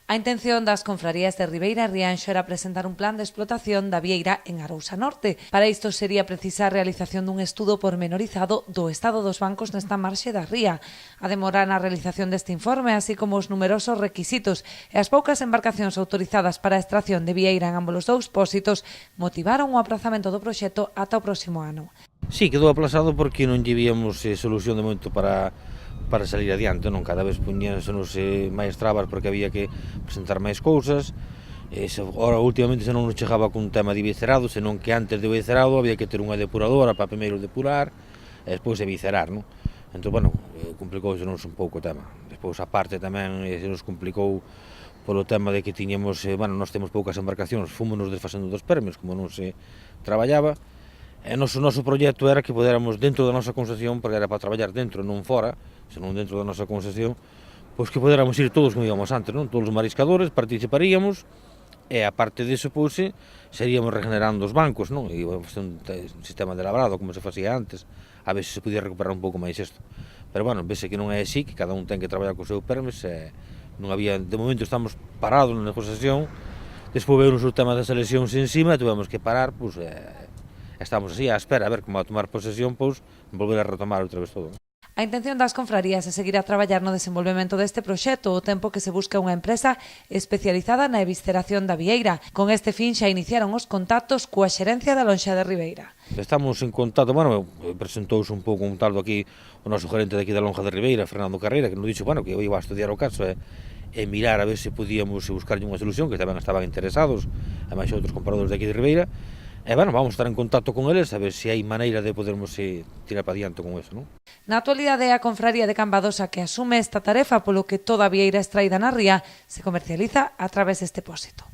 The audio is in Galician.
A intención das confrarías de Ribeira e Rianxo era presentar un plan de explotación da vieira en Arousa Norte. Para isto sería precisa a realización dun estudo pormenorizado do estado dos bancos nesta marxe da ría, a demora na realización deste informe, así como os numerosos requisitos e as poucas embarcacións autorizadas para a extracción de vieira en ambos os dous pósitos motivaron o aprazamento do proxecto ata o próximo ano. Sí, quedou aplazado porque non lle víamos solución de momento para salir adiante, non? Cada vez puñénsenos máis trabas porque había que presentar máis cousas. Ora, últimamente, se non nos chegaba cun tema de viscerado, senón que antes de viscerado había que ter unha depuradora para primeiro depurar e despois de viscerar, non? Entón, bueno, complicousenos un pouco o tema. Despois, a parte tamén, se nos complicou polo tema de que tiñamos, nós temos poucas embarcacións, fomos desfacendo dos permes, como non se traballaba. E o noso proxecto era que podéramos, dentro da nosa concesión, porque era para traballar dentro, non fora, senón dentro da nosa concesión, pois que podéramos ir todos como íbamos antes, non? Todos os mariscadores participaríamos, e a parte disso, pois, seríamos regenerando os bancos, non? E íbamos a ter un sistema de labrado, como se facía antes, a ver se se podía recuperar un pouco máis isto. Pero, bueno, vese que non é así, que cada un ten que traballar co seu permes, e non había, de momento estamos parados na negociación, despois veio o tema das eleccións encima, e tivemos que parar, pois, estamos así á espera, a ver como a tomar posesión, pois, volver a retomar outra vez todo. A intención das confrarías é seguir a traballar no desenvolvemento deste proxecto, o tempo que se busca unha empresa especializada na evisceración da vieira. Con este fin xa iniciaron os contactos coa xerencia da Lonxa de Ribeira. Estamos en contacto, presentouse un pouco un taldo aquí o noso gerente de aquí da Lonja de Ribeira, Fernando Carreira, que nos dixo, que iba a estudiar o caso e mirar a ver se podíamos buscar unha solución, que tamén estaban interesados, e máis outros comparadores de aquí de Ribeira. E, vamos estar en contacto con eles a ver se hai maneira de podermos tirar para diante con eso, non? Na actualidade, a confraría de Cambadosa que asume esta tarefa, polo que toda a vieira extraída na ría se comercializa a través deste pósito.